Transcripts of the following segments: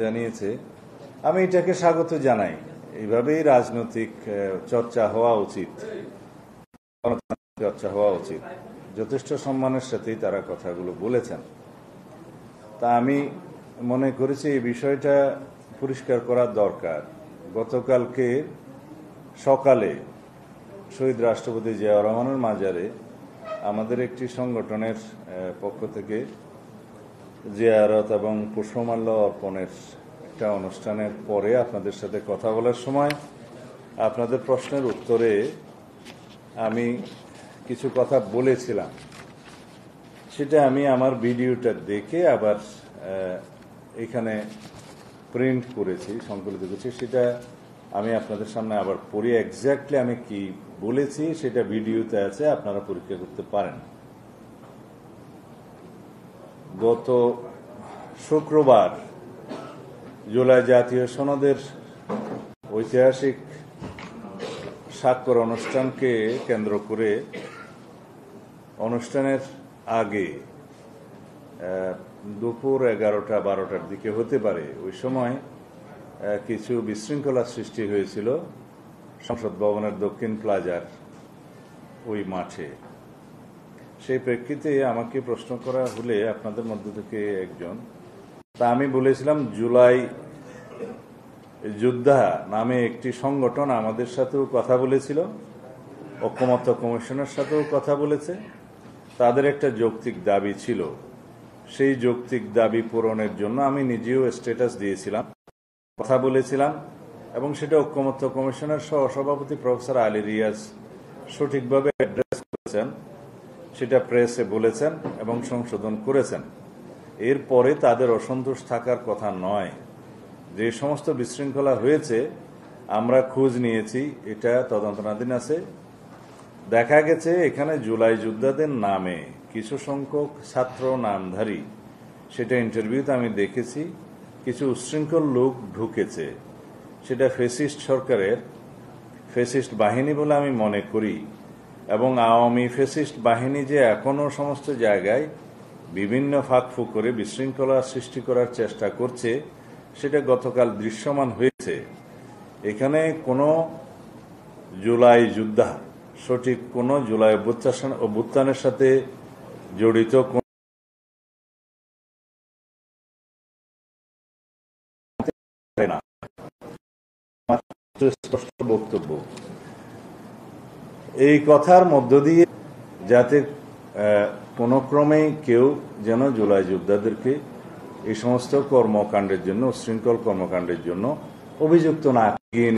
জানিয়েছে, আমি এটাকে স্বাগত জানাই। এইভাবেই রাজনৈতিক চর্চা হওয়া উচিত, চর্চা হওয়া উচিত। যথেষ্ট সম্মানের সাথেই তারা কথাগুলো বলেছেন। তা আমি মনে করেছি এই বিষয়টা পরিষ্কার করার দরকার। গতকালকে সকালে শহীদ রাষ্ট্রপতি জিয়াউর রহমানের মাজারে আমাদের একটি সংগঠনের পক্ষ থেকে জিয়ারত এবং পুষ্পমাল্য অর্পণের একটা অনুষ্ঠানের পরে আপনাদের সাথে কথা বলার সময় আপনাদের প্রশ্নের উত্তরে আমি কিছু কথা বলেছিলাম। সেটা আমি আমার ভিডিওটা দেখে আবার এখানে প্রিন্ট করেছি, সংকলিত করেছি। সেটা আমি আপনাদের সামনে আবার পড়ি। এক্স্যাক্টলি আমি কি বলেছি সেটা ভিডিওতে আছে, আপনারা পরীক্ষা করতে পারেন। গত শুক্রবার জুলাই জাতীয় সনদের ঐতিহাসিক স্বাক্ষর অনুষ্ঠানকে কেন্দ্র করে অনুষ্ঠানের আগে দুপুর 11টা-12টার দিকে হতে পারে, ওই সময় কিছু বিশৃঙ্খলা সৃষ্টি হয়েছিল সংসদ ভবনের দক্ষিণ প্লাজার ওই মাঠে। সেই প্রেক্ষিতে আমাকে প্রশ্ন করা হলে আপনাদের মধ্য থেকে একজন, তা আমি বলেছিলাম জুলাই যোদ্ধা নামে একটি সংগঠন আমাদের সাথেও কথা বলেছিল, ঐকমত্য কমিশনের সাথেও কথা বলেছে। তাদের একটা যৌক্তিক দাবি ছিল, সেই যৌক্তিক দাবি পূরণের জন্য আমি নিজেও স্ট্যাটাস দিয়েছিলাম, কথা বলেছিলাম, এবং সেটা ঐকমত্য কমিশনের সহসভাপতি প্রফেসর আলী রিয়াজ সঠিকভাবে অ্যাড্রেস করেছেন, সেটা প্রেসে বলেছেন এবং সংশোধন করেছেন। এরপরে তাদের অসন্তোষ থাকার কথা নয়। যে সমস্ত বিশৃঙ্খলা হয়েছে আমরা খোঁজ নিয়েছি, এটা তদন্তনাধীন আছে। দেখা গেছে এখানে জুলাই যোদ্ধাদের নামে কিছু সংখ্যক ছাত্র নামধারী, সেটা ইন্টারভিউতে আমি দেখেছি, কিছু উচ্ছৃঙ্খল লোক ঢুকেছে। সেটা ফ্যাসিস্ট সরকারের ফ্যাসিস্ট বাহিনী বলে আমি মনে করি, এবং আওয়ামী ফ্যাসিস্ট বাহিনী যে এখনো সমস্ত জায়গায় বিভিন্ন ফাঁকফুঁক করে বিশৃঙ্খলা সৃষ্টি করার চেষ্টা করছে সেটা গতকাল দৃশ্যমান হয়েছে। এখানে কোনো জুলাই যোদ্ধা, সঠিক কোনো জুলাই অভ্যুত্থানের সাথে জড়িত না, স্পষ্ট বক্তব্য। এই কথার মধ্য দিয়ে যাতে কোনো ক্রমেই কেউ যেন জুলাই যোদ্ধাদেরকে এই সমস্ত কর্মকাণ্ডের জন্য, উচ্ছৃঙ্খল কর্মকাণ্ডের জন্য অভিযুক্ত না করিয়ে,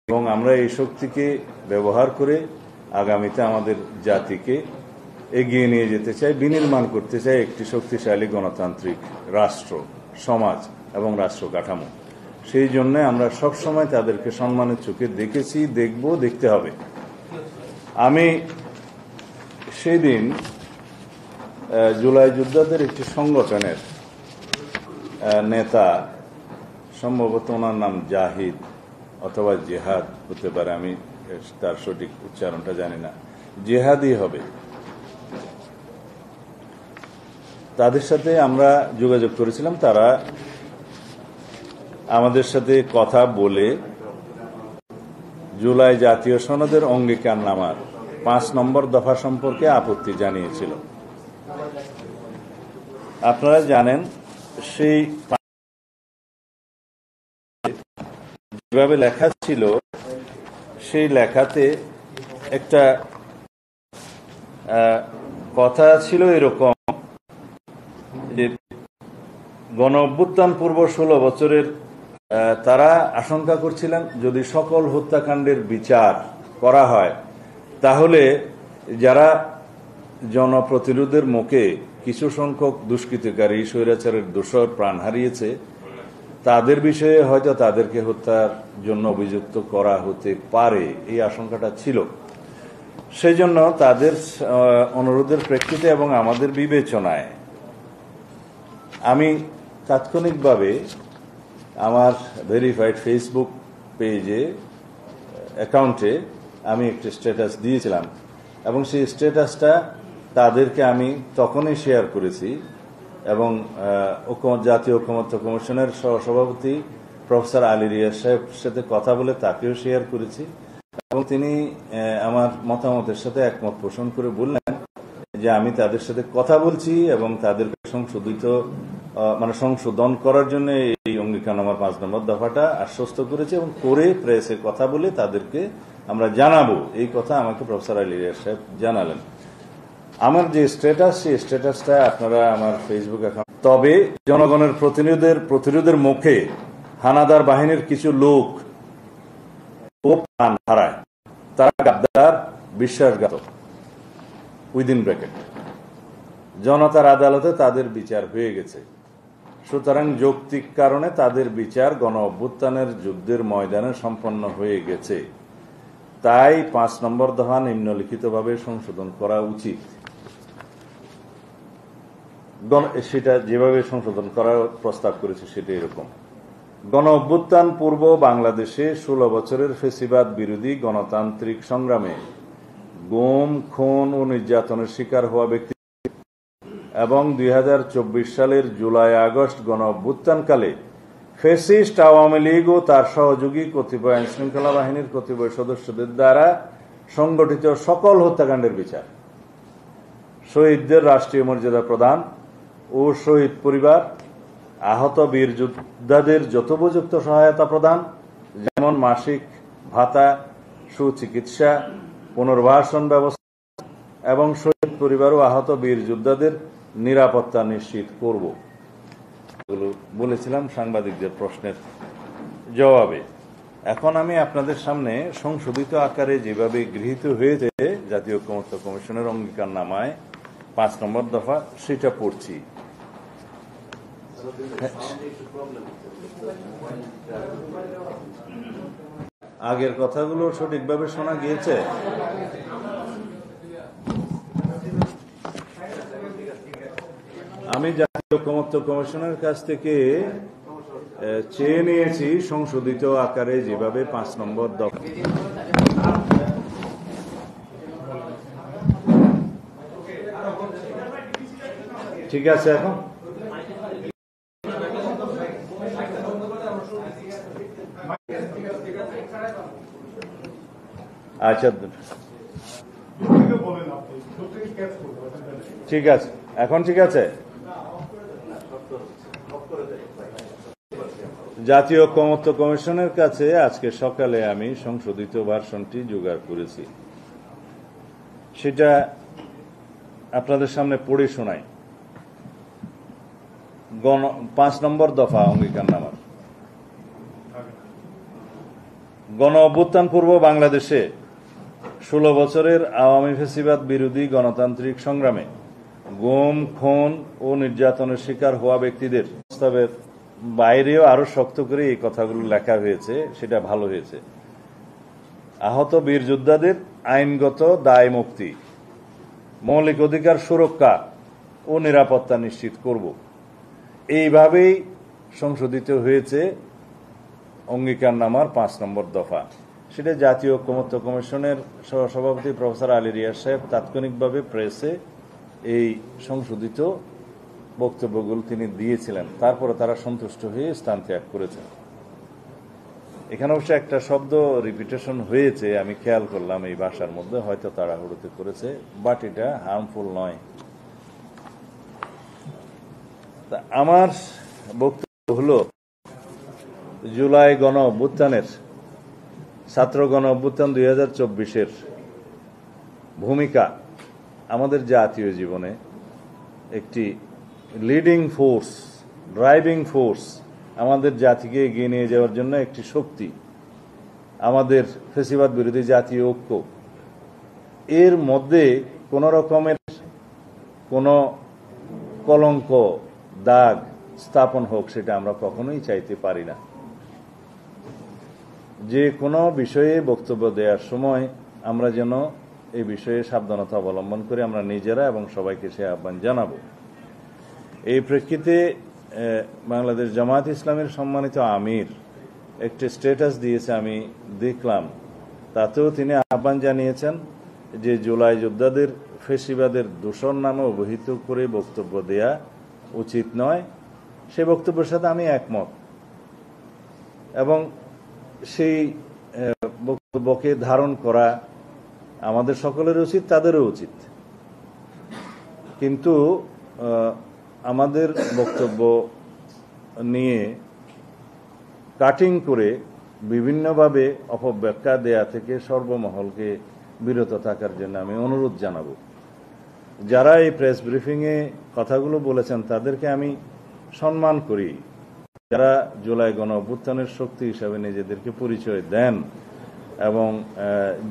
এবং আমরা এই শক্তিকে ব্যবহার করে আগামীতে আমাদের জাতিকে এগিয়ে নিয়ে যেতে চাই, বিনির্মাণ করতে চাই একটি শক্তিশালী গণতান্ত্রিক রাষ্ট্র, সমাজ এবং রাষ্ট্র কাঠামো। সেই জন্য আমরা সবসময় তাদেরকে সম্মানের চোখে দেখেছি, দেখব, দেখতে হবে। আমি সেই দিন জুলাই যোদ্ধাদের একটি সংগঠনের নেতা, সম্ভবত ওনার নাম জাহিদ অথবা জেহাদ হতে পারে, আমি তার সঠিক উচ্চারণটা জানি না, জেহাদই হবে, তাদের সাথে আমরা যোগাযোগ করেছিলাম। তারা আমাদের সাথে কথা বলে জুলাই জাতীয় সনদের অঙ্গীকারনামার 5 নম্বর দফা সম্পর্কে আপত্তি জানিয়েছিল। আপনারা জানেন সেই যেভাবে লেখা ছিল, সেই লেখাতে একটা কথা ছিল এরকম যে গণ অভ্যুত্থান পূর্ব 16 বছরের তারা আশঙ্কা করছিলেন যদি সকল হত্যাকাণ্ডের বিচার করা হয় তাহলে যারা জনপ্রতিরোধের মুখে কিছু সংখ্যক দুষ্কৃতিকারী, স্বৈরাচারের দোসর প্রাণ হারিয়েছে, তাদের বিষয়ে হয়তো তাদেরকে হত্যার জন্য অভিযুক্ত করা হতে পারে, এই আশঙ্কাটা ছিল। সেই জন্য তাদের অনুরোধের প্রেক্ষিতে এবং আমাদের বিবেচনায় আমি তাৎক্ষণিকভাবে আমার ভেরিফাইড ফেসবুক পেজে, অ্যাকাউন্টে আমি একটি স্ট্যাটাস দিয়েছিলাম, এবং সেই স্ট্যাটাসটা তাদেরকে আমি তখনই শেয়ার করেছি এবং জাতীয় ঐকমত্য কমিশনের সহসভাপতি প্রফেসর আলী রিয়াজ সাহেবের সাথে কথা বলে তাকেও শেয়ার করেছি এবং তিনি আমার মতামতের সাথে একমত পোষণ করে বললেন যে আমি তাদের সাথে কথা বলছি এবং তাদেরকে সংশোধন করার জন্য এই অঙ্গীকারনামার 5 নম্বর দফাটা আশ্বস্ত করেছে এবং করে প্রেসে কথা বলে তাদেরকে আমরা জানাবো, এই কথা আমাকে প্রফেসর আলী রিয়াজ সাহেব জানালেন। আমার যে স্ট্যাটাস, সেই স্ট্যাটাসটা আপনারা আমার ফেসবুক অ্যাকাউন্ট। তবে জনগণের প্রতিরোধের মুখে হানাদার বাহিনীর কিছু লোক প্রাণ হারায়, তারা গাদ্দার, বিশ্বাসঘাতক, উইদিন ব্র্যাকেট। জনতার আদালতে তাদের বিচার হয়ে গেছে, সুতরাং যৌক্তিক কারণে তাদের বিচার গণ অভ্যুত্থানের যুদ্ধের ময়দানে সম্পন্ন হয়ে গেছে। তাই 5 নম্বর দফা নিম্নলিখিতভাবে সংশোধন করা উচিত। সেটা যেভাবে সংশোধন করার প্রস্তাব করেছে সেটা এরকম: গণ অভ্যুত্থান পূর্ব বাংলাদেশে 16 বছরের ফ্যাসিবাদ বিরোধী গণতান্ত্রিক সংগ্রামে গুম, খুন ও নির্যাতনের শিকার হওয়া ব্যক্তি এবং 2024 সালের জুলাই আগস্ট গণ অভ্যুত্থানকালে ফ্যাসিস্ট আওয়ামী লীগ ও তার সহযোগী কতিপয় আইনশৃঙ্খলা বাহিনীর কতিপয় সদস্যদের দ্বারা সংগঠিত সকল হত্যাকাণ্ডের বিচার, শহীদদের রাষ্ট্রীয় মর্যাদা প্রদান ও শহীদ পরিবার, আহত বীর যোদ্ধাদের যথোপযুক্ত সহায়তা প্রদান, যেমন মাসিক ভাতা, সুচিকিৎসা, পুনর্বাসন ব্যবস্থা এবং শহীদ পরিবার ও আহত বীর যোদ্ধাদের নিরাপত্তা নিশ্চিত করব, এগুলো বলেছিলাম সাংবাদিকদের প্রশ্নের জবাবে। এখন আমি আপনাদের সামনে সংশোধিত আকারে যেভাবে গৃহীত হয়েছে জাতীয় ঐকমত্য কমিশনের অঙ্গীকারনামায় 5 নম্বর দফা, সেটা পড়ছি। আগের কথাগুলো সঠিকভাবে শোনা গিয়েছে? আমি জাতীয় ঐকমত্য কমিশনের কাছ থেকে চেয়ে নিয়েছি সংশোধিত আকারে যেভাবে 5 নম্বর দফা। ঠিক আছে, এখন আচ্ছা, ঠিক আছে, এখন ঠিক আছে। জাতীয় ঐকমত্য কমিশনের কাছে আজকে সকালে আমি সংশোধিত ভার্সনটি জোগাড় করেছি, সেটা আপনাদের সামনে পড়ে শোনাই। 5 নম্বর দফা অঙ্গীকারনামার: গণ অভ্যুত্থান পূর্ব বাংলাদেশে 16 বছরের আওয়ামী ফ্যাসিবাদ বিরোধী গণতান্ত্রিক সংগ্রামে গুম, খুন ও নির্যাতনের শিকার হওয়া ব্যক্তিদের প্রস্তাবের বাইরেও আরো শক্ত করে এই কথাগুলো লেখা হয়েছে, সেটা ভালো হয়েছে। আহত বীর যোদ্ধাদের আইনগত দায় মুক্তি, মৌলিক অধিকার সুরক্ষা ও নিরাপত্তা নিশ্চিত করব, এইভাবেই সংশোধিত হয়েছে অঙ্গীকারনামার 5 নম্বর দফা। সেটা জাতীয় ঐকমত্য কমিশনের সহসভাপতি প্রফেসর আলী রিয়াজ সাহেব তাৎক্ষণিকভাবে প্রেসে এই সংশোধিত বক্তব্যগুলো তিনি দিয়েছিলেন, তারপরে তারা সন্তুষ্ট হয়ে স্থান ত্যাগ করেছেন। এখানে অবশ্য একটা শব্দ রিপিটেশন হয়েছে, আমি খেয়াল করলাম এই ভাষার মধ্যে, হয়তো তাড়াহুড়োতে করেছে, বাট এটা হার্মফুল নয়। আমার বক্তব্য হলো, জুলাই গণ অভ্যুত্থানের, ছাত্র গণ অভ্যুত্থান 2024-এর ভূমিকা আমাদের জাতীয় জীবনে একটি লিডিং ফোর্স, ড্রাইভিং ফোর্স, আমাদের জাতিকে এগিয়ে নিয়ে যাওয়ার জন্য একটি শক্তি, আমাদের ফ্যাসিবাদ বিরোধী জাতীয় ঐক্য। এর মধ্যে কোন রকমের কোন কলঙ্ক, দাগ স্থাপন হোক, সেটা আমরা কখনোই চাইতে পারি না। যে কোনো বিষয়ে বক্তব্য দেওয়ার সময় আমরা যেন এই বিষয়ে সাবধানতা অবলম্বন করে আমরা নিজেরা এবং সবাইকে সে আহ্বান জানাবো। এই প্রেক্ষিতে বাংলাদেশ জামায়াত ইসলামের সম্মানিত আমির একটি স্ট্যাটাস দিয়েছে, আমি দেখলাম, তাতেও তিনি আহ্বান জানিয়েছেন যে জুলাই যোদ্ধাদের ফেসিবাদের দূষণ নামে অভিহিত করে বক্তব্য দেয়া উচিত নয়, সে বক্তব্যের সাথে আমি একমত এবং সেই বক্তব্যকে ধারণ করা আমাদের সকলের উচিত, তাদেরও উচিত। কিন্তু আমাদের বক্তব্য নিয়ে কাটিং করে বিভিন্নভাবে অপব্যাখ্যা দেয়া থেকে সর্বমহলকে বিরত থাকার জন্য আমি অনুরোধ জানাব। যারা এই প্রেস ব্রিফিংয়ে কথাগুলো বলেছেন তাদেরকে আমি সম্মান করি, যারা জুলাই গণ অভ্যুত্থানের শক্তি হিসাবে নিজেদেরকে পরিচয় দেন এবং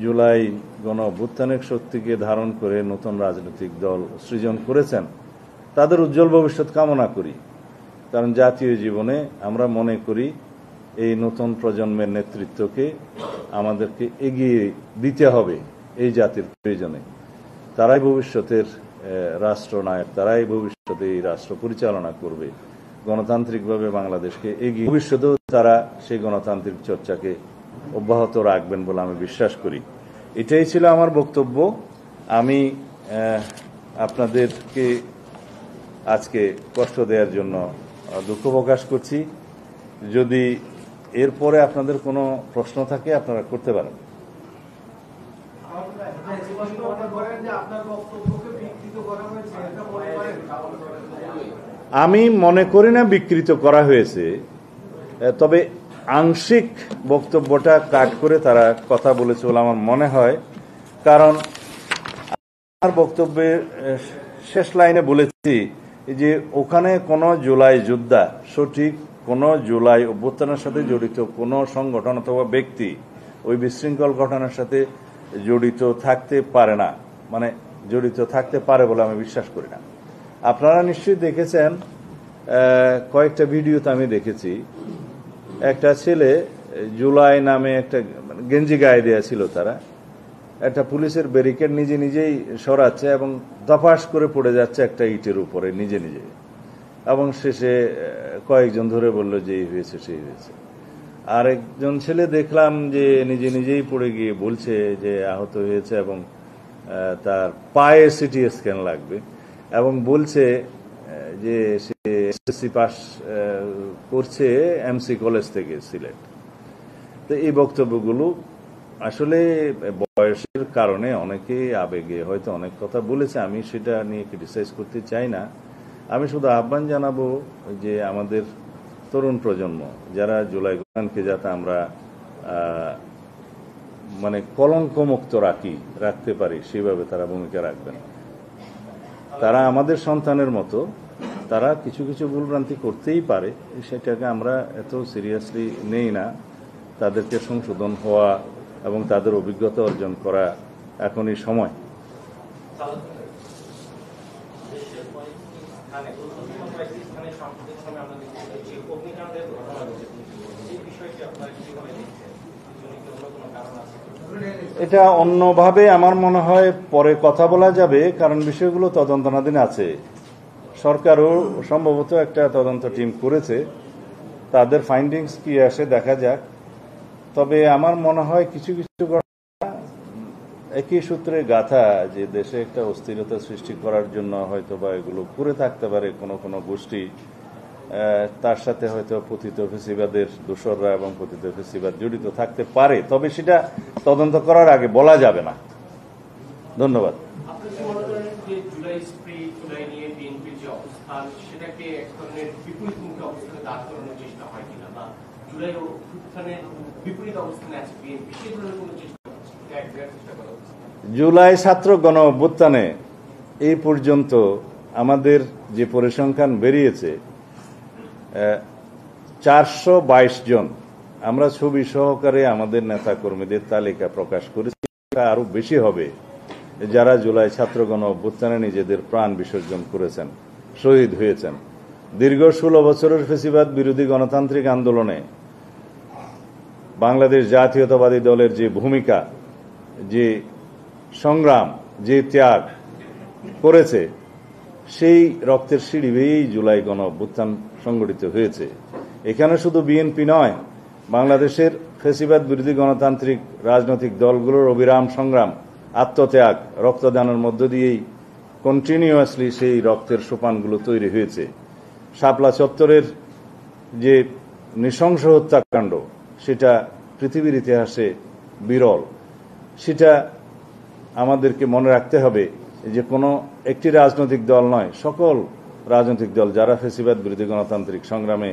জুলাই গণ অভ্যুত্থানের শক্তিকে ধারণ করে নতুন রাজনৈতিক দল সৃজন করেছেন, তাদের উজ্জ্বল ভবিষ্যৎ কামনা করি। কারণ জাতীয় জীবনে আমরা মনে করি এই নতুন প্রজন্মের নেতৃত্বকে আমাদেরকে এগিয়ে দিতে হবে এই জাতির প্রয়োজনে। তারাই ভবিষ্যতের রাষ্ট্রনায়ক, তারাই ভবিষ্যতে এই রাষ্ট্র পরিচালনা করবে, গণতান্ত্রিকভাবে বাংলাদেশকে এগিয়ে ভবিষ্যতেও তারা সেই গণতান্ত্রিক চর্চাকে অব্যাহত রাখবেন বলে আমি বিশ্বাস করি। এটাই ছিল আমার বক্তব্য। আমি আপনাদেরকে আজকে কষ্ট দেওয়ার জন্য দুঃখ প্রকাশ করছি। যদি এরপরে আপনাদের কোনো প্রশ্ন থাকে আপনারা করতে পারেন। আমি মনে করি না বিকৃত করা হয়েছে, তবে আংশিক বক্তব্যটা কাট করে তারা কথা বলেছে বলে আমার মনে হয়। কারণ আমার বক্তব্যের শেষ লাইনে বলেছি যে ওখানে কোনো জুলাই যোদ্ধা, সঠিক কোনো জুলাই অভ্যুত্থানের সাথে জড়িত কোনো সংগঠন অথবা ব্যক্তি ওই বিশৃঙ্খল ঘটনার সাথে জড়িত থাকতে পারে না, মানে জড়িত থাকতে পারে বলে আমি বিশ্বাস করি না। আপনারা নিশ্চয়ই দেখেছেন, কয়েকটা ভিডিওতে আমি দেখেছি, একটা ছেলে জুলাই নামে একটা গেঞ্জি গায়ে দেওয়া ছিল, তারা একটা পুলিশের ব্যারিকেড নিজে নিজেই সরাচ্ছে এবং দফাস করে পড়ে যাচ্ছে একটা ইটের উপরে নিজে নিজে, এবং শেষে কয়েকজন ধরে বলল যে এই হয়েছে সেই হয়েছে। আর একজন ছেলে দেখলাম যে নিজে নিজেই পড়ে গিয়ে বলছে যে আহত হয়েছে এবং তার পায়ে সিটি স্ক্যান লাগবে, এবং বলছে যে সে এসএসসি পাস করছে এমসি কলেজ থেকে সিলেট। তো এই বক্তব্যগুলো আসলে বয়সের কারণে অনেকে আবেগে হয়তো অনেক কথা বলেছে, আমি সেটা নিয়ে ক্রিটিসাইজ করতে চাই না। আমি শুধু আহ্বান জানাবো যে আমাদের তরুণ প্রজন্ম যারা জুলাই গানকে যাতে আমরা মানে কলঙ্কমুক্ত রাখতে পারি সেভাবে তারা ভূমিকা রাখবেন। তারা আমাদের সন্তানের মতো, তারা কিছু কিছু ভুলভ্রান্তি করতেই পারে, সেটাকে আমরা এত সিরিয়াসলি নেই না। তাদেরকে সংশোধন হওয়া এবং তাদের অভিজ্ঞতা অর্জন করা এখনই সময়। এটা অন্যভাবে আমার মনে হয় পরে কথা বলা যাবে, কারণ বিষয়গুলো তদন্তনাধীন আছে। সরকারও সম্ভবত একটা তদন্ত টিম করেছে, তাদের ফাইন্ডিংস কি আসে দেখা যাক। তবে আমার মনে হয় কিছু কিছু ঘটনা একই সূত্রে গাথা, যে দেশে একটা অস্থিরতা সৃষ্টি করার জন্য হয়তো বা এগুলো করে থাকতে পারে কোনো কোনো গোষ্ঠী, তার সাথে হয়তো পতিত ফেসিবাদের দোসররা এবং পতিত ফেসিবাদ জড়িত থাকতে পারে, তবে সেটা তদন্ত করার আগে বলা যাবে না। ধন্যবাদ। জুলাই ছাত্র গণ অভ্যুত্থানে এই পর্যন্ত আমাদের যে পরিসংখ্যান বেরিয়েছে 422 জন, আমরা ছবি সহকারে আমাদের নেতা কর্মীদের তালিকা প্রকাশ করেছি। আরো বেশি হবে যারা জুলাই ছাত্র গণ অভ্যুত্থানে নিজেদের প্রাণ বিসর্জন করেছেন, শহীদ হয়েছেন। দীর্ঘ 16 বছরের ফেসিবাদ বিরোধী গণতান্ত্রিক আন্দোলনে বাংলাদেশ জাতীয়তাবাদী দলের যে ভূমিকা, যে সংগ্রাম, যে ত্যাগ করেছে, সেই রক্তের সিঁড়ি বেয়েই জুলাই গণ অভ্যুত্থান সংগঠিত হয়েছে। এখানে শুধু বিএনপি নয়, বাংলাদেশের ফেসিবাদ বিরোধী গণতান্ত্রিক রাজনৈতিক দলগুলোর অবিরাম সংগ্রাম আত্মত্যাগ, রক্তদানের মধ্য দিয়েই কন্টিনিউয়াসলি সেই রক্তের সোপানগুলো তৈরি হয়েছে। শাপলা চত্বরের যে নৃশংস হত্যাকাণ্ড, সেটা পৃথিবীর ইতিহাসে বিরল। সেটা আমাদেরকে মনে রাখতে হবে যে কোনো একটি রাজনৈতিক দল নয়, সকল রাজনৈতিক দল যারা ফ্যাসিবাদ বিরোধী গণতান্ত্রিক সংগ্রামে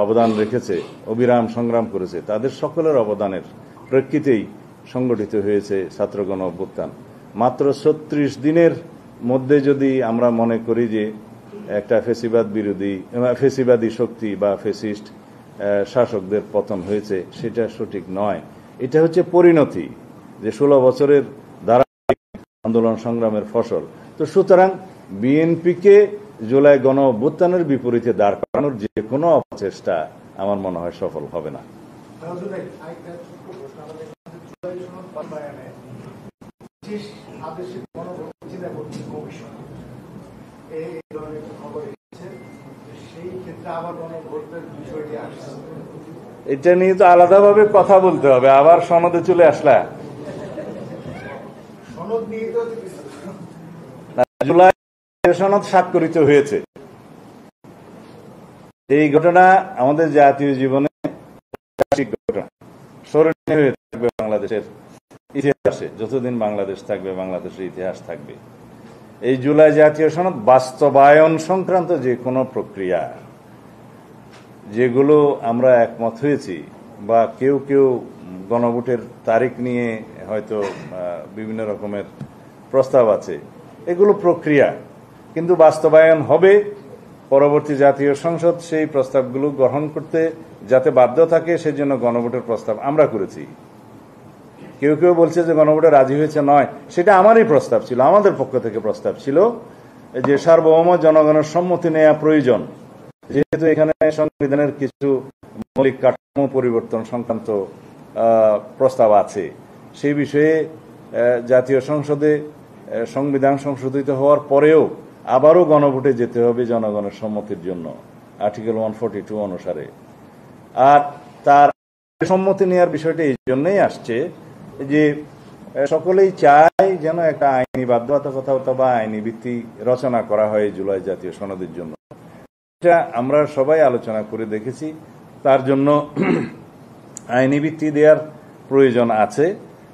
অবদান রেখেছে, অবিরাম সংগ্রাম করেছে, তাদের সকলের অবদানের প্রেক্ষিতেই সংগঠিত হয়েছে ছাত্র গণ অভ্যুত্থান। মাত্র 36 দিনের মধ্যে যদি আমরা মনে করি যে একটা ফ্যাসিবাদী শক্তি বা ফ্যাসিস্ট শাসকদের পতন হয়েছে, সেটা সঠিক নয়। এটা হচ্ছে পরিণতি, যে 16 বছরের ধারাবাহিক আন্দোলন সংগ্রামের ফসল। তো সুতরাং বিএনপিকে জুলাই গণ অভ্যুত্থানের বিপরীতে দাঁড় করানোর যে কোনো অপচেষ্টা আমার মনে হয় সফল হবে না। এটা নিয়ে তো আলাদাভাবে কথা বলতে হবে, আবার সনদে চলে আসলা। জুলাই সনদ স্বাক্ষরিত হয়েছে, এই ঘটনা আমাদের জাতীয় জীবনে ঘটনা স্মরণীয় হয়ে থাকবে বাংলাদেশের ইতিহাসে। যতদিন বাংলাদেশ থাকবে, বাংলাদেশের ইতিহাস থাকবে। এই জুলাই জাতীয় সনদ বাস্তবায়ন সংক্রান্ত যে কোনো প্রক্রিয়া, যেগুলো আমরা একমত হয়েছি, বা কেউ কেউ গণভোটের তারিখ নিয়ে হয়তো বিভিন্ন রকমের প্রস্তাব আছে, এগুলো প্রক্রিয়া, কিন্তু বাস্তবায়ন হবে। পরবর্তী জাতীয় সংসদ সেই প্রস্তাবগুলো গ্রহণ করতে যাতে বাধ্য থাকে, সেজন্য গণভোটের প্রস্তাব আমরা করেছি। কেউ কেউ বলছে যে গণভোটে রাজি হয়েছে, নয়, সেটা আমারই প্রস্তাব ছিল, আমাদের পক্ষ থেকে প্রস্তাব ছিল যে সার্বভৌম জনগণের সম্মতি নেওয়া প্রয়োজন, যেহেতু এখানে সংবিধানের কিছু মৌলিক কাঠামো পরিবর্তন সংক্রান্ত প্রস্তাব আছে। সেই বিষয়ে জাতীয় সংসদে সংবিধান সংশোধিত হওয়ার পরেও আবারও গণভোটে যেতে হবে জনগণের সম্মতির জন্য, আর্টিকেল 142 অনুসারে। আর তার সম্মতি নেওয়ার বিষয়টা এই জন্যই আসছে যে সকলেই চায় যেন একটা আইনি বাধ্যবাধকতা বা আইনি ভিত্তি রচনা করা হয় জুলাই জাতীয় সনদের জন্য। এটা আমরা সবাই আলোচনা করে দেখেছি, তার জন্য আইনি ভিত্তি দেওয়ার প্রয়োজন আছে,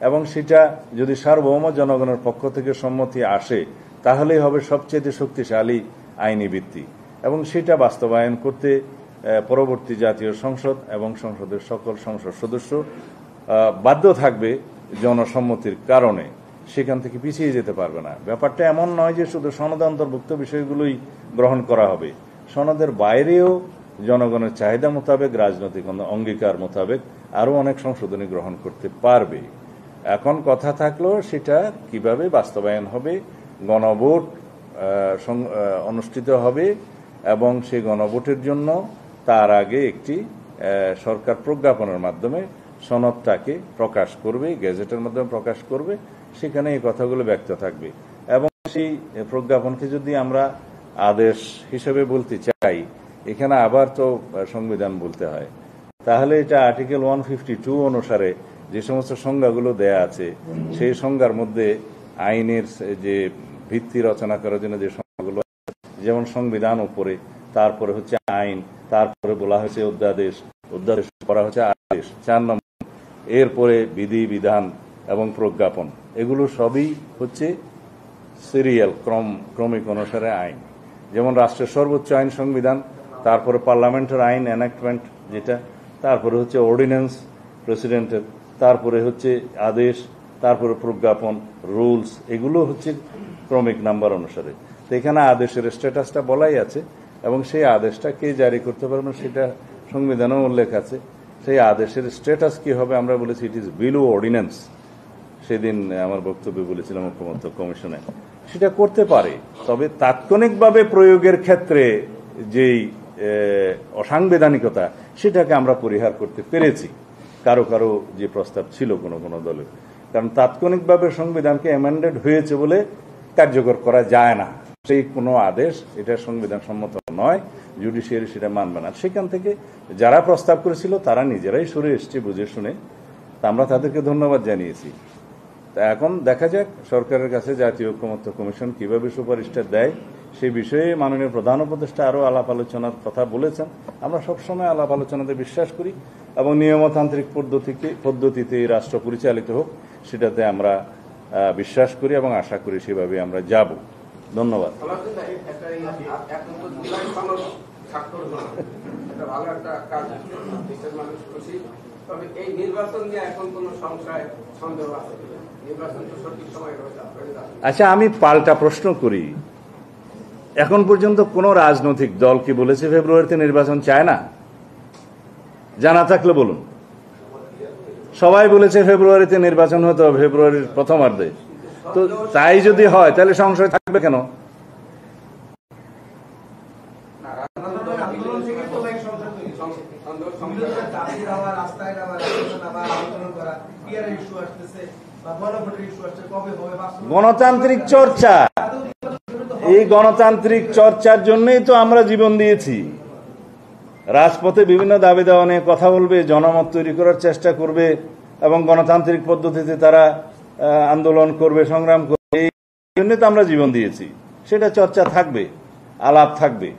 এবং সেটা যদি সার্বভৌম জনগণের পক্ষ থেকে সম্মতি আসে, তাহলেই হবে সবচেয়ে শক্তিশালী আইনি ভিত্তি, এবং সেটা বাস্তবায়ন করতে পরবর্তী জাতীয় সংসদ এবং সংসদের সকল সংসদ সদস্য বাধ্য থাকবে জনসম্মতির কারণে। সেখান থেকে পিছিয়ে যেতে পারবে না। ব্যাপারটা এমন নয় যে শুধু সনদে অন্তর্ভুক্ত বিষয়গুলোই গ্রহণ করা হবে, সনদের বাইরেও জনগণের চাহিদা মোতাবেক, রাজনৈতিক অঙ্গীকার মোতাবেক আরো অনেক সংশোধনী গ্রহণ করতে পারবে। এখন কথা থাকলো সেটা কিভাবে বাস্তবায়ন হবে। গণভোট অনুষ্ঠিত হবে, এবং সেই গণভোটের জন্য তার আগে একটি সরকার প্রজ্ঞাপনের মাধ্যমে সনদটাকে প্রকাশ করবে, গেজেটের মাধ্যমে প্রকাশ করবে, সেখানে এই কথাগুলো ব্যক্ত থাকবে। এবং সেই প্রজ্ঞাপনকে যদি আমরা আদেশ হিসেবে বলতে চাই, এখানে আবার তো সংবিধান বলতে হয়, তাহলে এটা আর্টিকেল 152 অনুসারে যে সমস্ত সংজ্ঞাগুলো দেয়া আছে, সেই সংজ্ঞার মধ্যে আইনের যে ভিত্তি রচনা করার জন্য যে সংজ্ঞাগুলো, যেমন সংবিধান উপরে, তারপরে হচ্ছে আইন, তারপরে বলা হয়েছে অধ্যাদেশ, অধ্যাদেশ করা হচ্ছে আদেশ, 4 নম্বর, এরপরে বিধি বিধান এবং প্রজ্ঞাপন, এগুলো সবই হচ্ছে সিরিয়াল ক্রমিক অনুসারে আইন। যেমন রাষ্ট্রের সর্বোচ্চ আইন সংবিধান, তারপরে পার্লামেন্টের আইন এনাক্টমেন্ট যেটা, তারপরে হচ্ছে অর্ডিন্যান্স প্রেসিডেন্টের, তারপরে হচ্ছে আদেশ, তারপরে প্রজ্ঞাপন, রুলস, এগুলো হচ্ছে ক্রমিক নাম্বার অনুসারে। তো এখানে আদেশের স্ট্যাটাসটা বলাই আছে, এবং সেই আদেশটা কে জারি করতে পারবেন সেটা সংবিধানেও উল্লেখ আছে। সেই আদেশের স্ট্যাটাস কি হবে আমরা বলেছি ইট ইজ বিলো অর্ডিন্যান্স। সেদিন আমার বক্তব্যে বলেছিলাম ঐক্যমত্য কমিশনে, সেটা করতে পারে, তবে তাৎক্ষণিকভাবে প্রয়োগের ক্ষেত্রে যেই অসাংবিধানিকতা, সেটাকে আমরা পরিহার করতে পেরেছি কারো কারো যে প্রস্তাব ছিল কোনো কোনো দলের। কারণ তাৎক্ষণিকভাবে সংবিধানকে অ্যামেন্ডেড হয়েছে বলে কার্যকর করা যায় না, সেই কোনো আদেশ এটা সংবিধান সম্মত নয়, জুডিশিয়ারি সেটা মানবে না। সেখান থেকে যারা প্রস্তাব করেছিল তারা নিজেরাই সরে এসছে বুঝে শুনে, তা আমরা তাদেরকে ধন্যবাদ জানিয়েছি। এখন দেখা যাক সরকারের কাছে জাতীয় ঐকমত্য কমিশন কিভাবে সুপারিশটা দেয় সেই বিষয়ে মাননীয় প্রধান উপদেষ্টা আরও আলাপ আলোচনার কথা বলেছেন। আমরা সবসময় আলাপ আলোচনাতে বিশ্বাস করি এবং নিয়মতান্ত্রিক পদ্ধতিতে এই রাষ্ট্র পরিচালিত হোক সেটাতে আমরা বিশ্বাস করি এবং আশা করি সেভাবে আমরা যাব। ধন্যবাদ। আচ্ছা, আমি পাল্টা প্রশ্ন করি, এখন পর্যন্ত কোন রাজনৈতিক দল কি বলেছে ফেব্রুয়ারিতে নির্বাচন চায় না? জানা থাকলে বলুন। সবাই বলেছে ফেব্রুয়ারিতে নির্বাচন হতে হবে, ফেব্রুয়ারির প্রথমার্ধে। তো তাই যদি হয় তাহলে সংশয় থাকবে কেন? গণতান্ত্রিক চর্চা, এই গণতান্ত্রিক চর্চার জন্যই তো আমরা জীবন দিয়েছি। রাজপথে বিভিন্ন দাবি দেওয়া নিয়ে কথা বলবে, জনমত তৈরি করার চেষ্টা করবে এবং গণতান্ত্রিক পদ্ধতিতে তারা আন্দোলন করবে, সংগ্রাম করবে। এই জন্য তো আমরা জীবন দিয়েছি। সেটা চর্চা থাকবে, আলাপ থাকবে।